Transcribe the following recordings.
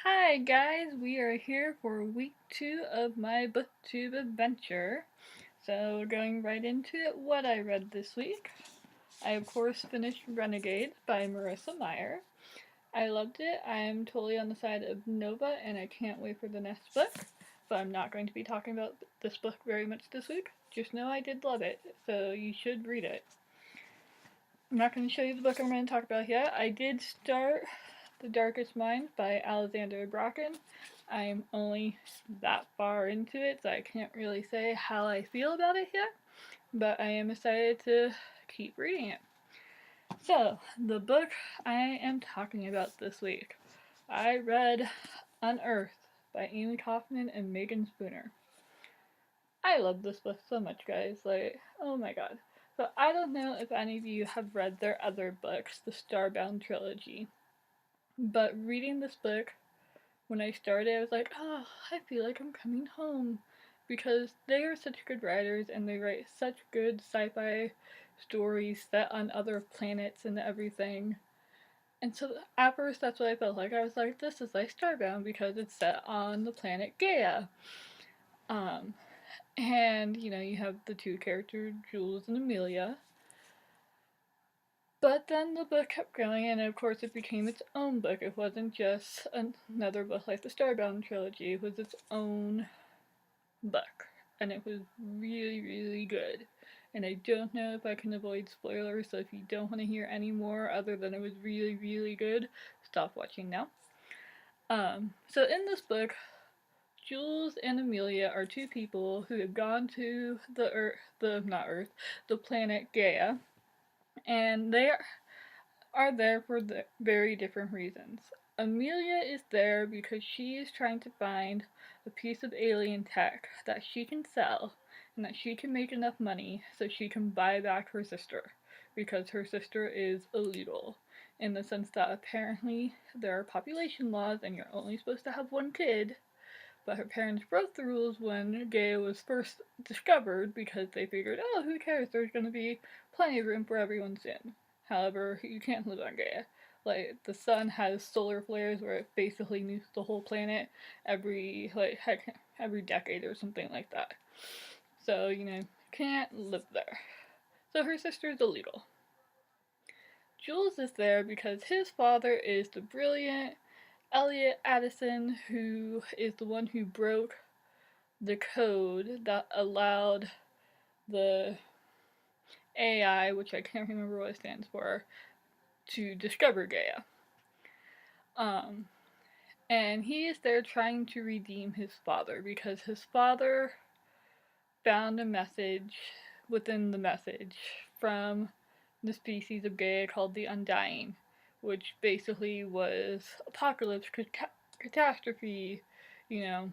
Hi guys, we are here for week 2 of my Booktube adventure. So we're going right into it. What I read this week. I of course finished Renegade by Marissa Meyer. I loved it. I am totally on the side of Nova and I can't wait for the next book. But I'm not going to be talking about this book very much this week. Just know I did love it, so you should read it. I'm not going to show you the book I'm going to talk about yet. I did start The Darkest Mind by Alexander Bracken. I'm only that far into it, so I can't really say how I feel about it yet, but I am excited to keep reading it. So, the book I am talking about this week. I read Unearthed by Amy Kaufman and Megan Spooner. I love this book so much, guys. Oh my god. So, I don't know if any of you have read their other books, the Starbound trilogy, but reading this book, when I started, I was like, oh, I feel like I'm coming home. Because they are such good writers and they write such good sci fi stories set on other planets and everything. And so at first, that's what I felt like. I was like, this is like Starbound because it's set on the planet Gaia. Um, and, you have the two characters, Jules and Amelia. But then the book kept going, and of course, it became its own book. It wasn't just another book like the Starbound trilogy, it was its own book. And it was really, really good. And I don't know if I can avoid spoilers, so if you don't want to hear any more other than it was really, really good, stop watching now. So in this book, Jules and Amelia are two people who have gone to the planet Gaia, and they are there for very different reasons. Amelia is there because she is trying to find a piece of alien tech that she can sell and that she can make enough money so she can buy back her sister, because her sister is illegal in the sense that apparently there are population laws and you're only supposed to have one kid, but her parents broke the rules when Gaia was first discovered because they figured, oh, who cares, there's going to be plenty of room for everyone soon. However, you can't live on Gaia. Like, the sun has solar flares where it basically nukes the whole planet every decade or something like that. So, can't live there. So her sister is illegal. Jules is there because his father is the brilliant Elliot Addison, who is the one who broke the code that allowed the AI, which I can't remember what it stands for, to discover Gaia. Um, and he is there trying to redeem his father because his father found a message within the message from the species of Gaia called the Undying, which basically was apocalypse, catastrophe, you know.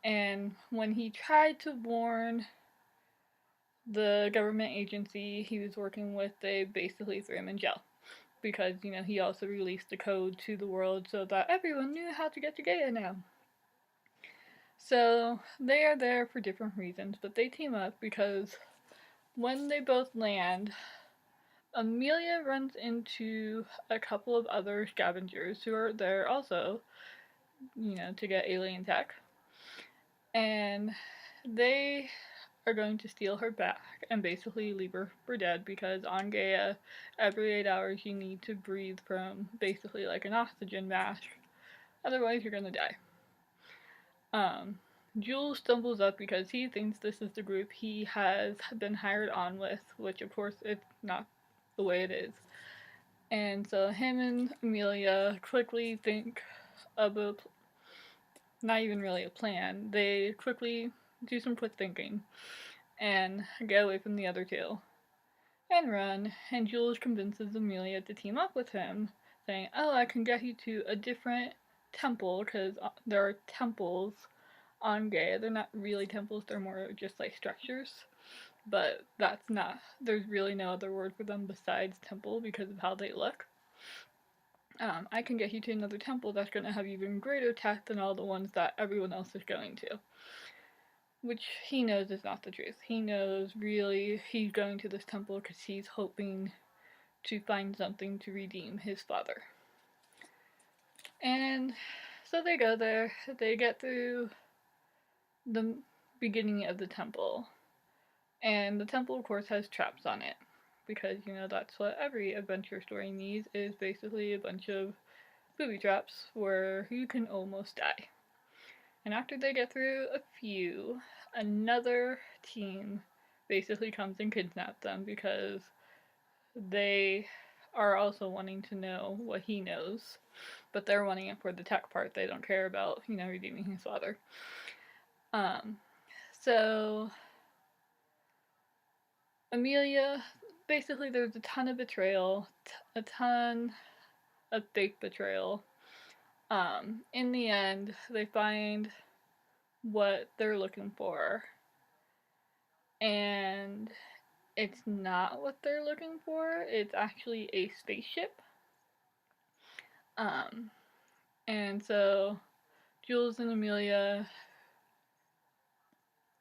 And when he tried to warn the government agency he was working with, they basically threw him in jail. Because, he also released the code to the world so that everyone knew how to get to Gaia now. So, they are there for different reasons, but they team up because when they both land, Amelia runs into a couple of other scavengers who are there also, to get alien tech. And they are going to steal her back and basically leave her for dead because on Gaia, every 8 hours you need to breathe from basically like an oxygen mask. Otherwise, you're gonna die. Jules stumbles up because he thinks this is the group he has been hired on with, which of course it's not the way it is. And so him and Amelia quickly think of not even really a plan. They quickly do some quick thinking and get away from the other two and run. And Jules convinces Amelia to team up with him, saying, oh, I can get you to a different temple, because there are temples on Gaia. They're not really temples, they're more just like structures. But there's really no other word for them besides temple because of how they look. I can get you to another temple that's going to have even greater tech than all the ones that everyone else is going to. Which he knows is not the truth. He knows really he's going to this temple because he's hoping to find something to redeem his father. And So they go there, they get through the beginning of the temple, and the temple of course has traps on it, because you know that's what every adventure story needs, is basically a bunch of booby traps where you can almost die. And after they get through a few, another team basically comes and kidnaps them because they are also wanting to know what he knows, but they're wanting it for the tech part. They don't care about, you know, redeeming his father. Um, so Amelia, basically, there's a ton of betrayal, a ton of fake betrayal. In the end, they find what they're looking for, and it's not what they're looking for. It's actually a spaceship. Um, and so Jules and Amelia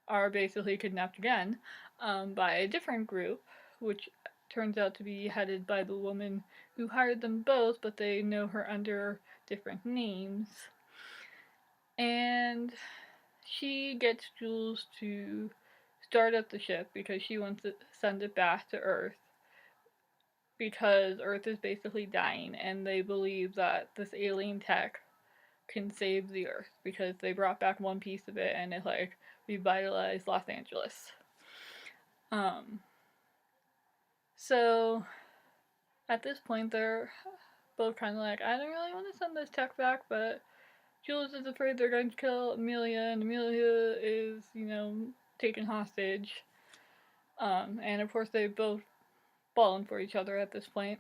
are basically kidnapped again by a different group, which turns out to be headed by the woman who hired them both, but they know her under different names. And she gets Jules to start up the ship because she wants to send it back to Earth, because Earth is basically dying, and they believe that this alien tech can save the Earth because they brought back one piece of it and it like revitalized Los Angeles. So at this point they're both kind of like, I don't really want to send this tech back, but Jules is afraid they're going to kill Amelia, and Amelia is, you know, taken hostage. And of course they've both fallen for each other at this point.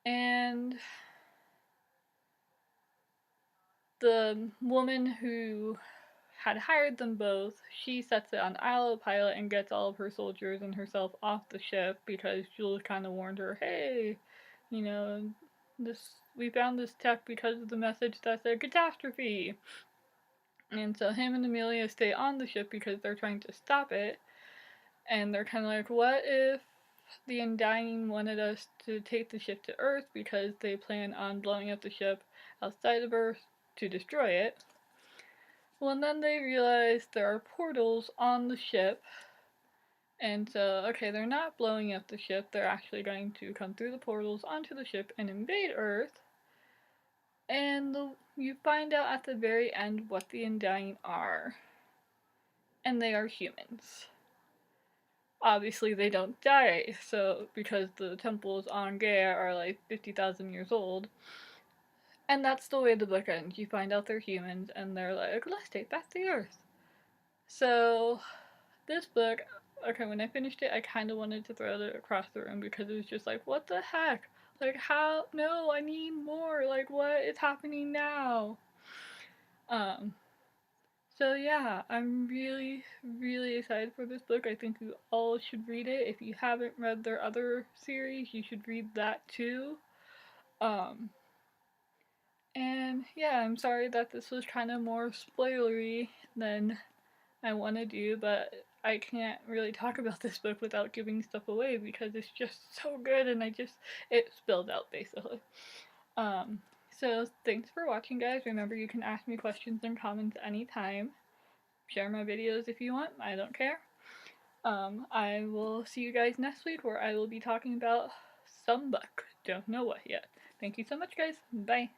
And the woman who had hired them both, she sets it on autopilot and gets all of her soldiers and herself off the ship because Jules kind of warned her, hey, you know, we found this tech because of the message that said catastrophe. And so him and Amelia stay on the ship because they're trying to stop it. And they're kind of like, what if the Undying wanted us to take the ship to Earth because they plan on blowing up the ship outside of Earth to destroy it? Well, and then they realize there are portals on the ship, and so, okay, they're not blowing up the ship, they're actually going to come through the portals onto the ship and invade Earth, and you find out at the very end what the Undying are, and they are humans. Obviously, they don't die, so because the temples on Gaia are like 50,000 years old, and that's the way the book ends. You find out they're humans, and they're like, let's take back the Earth. So, this book, okay, when I finished it, I kind of wanted to throw it across the room because it was just like, what the heck? Like, how? No, I need more. Like, what is happening now? So yeah, I'm really, really excited for this book. I think you all should read it. If you haven't read their other series, you should read that too. Um, and yeah, I'm sorry that this was kind of more spoilery than I want to do, but I can't really talk about this book without giving stuff away because it's just so good, and it spilled out basically. So thanks for watching, guys. Remember, you can ask me questions and comments anytime. Share my videos if you want, I don't care. I will see you guys next week where I will be talking about some book. Don't know what yet. Thank you so much, guys. Bye.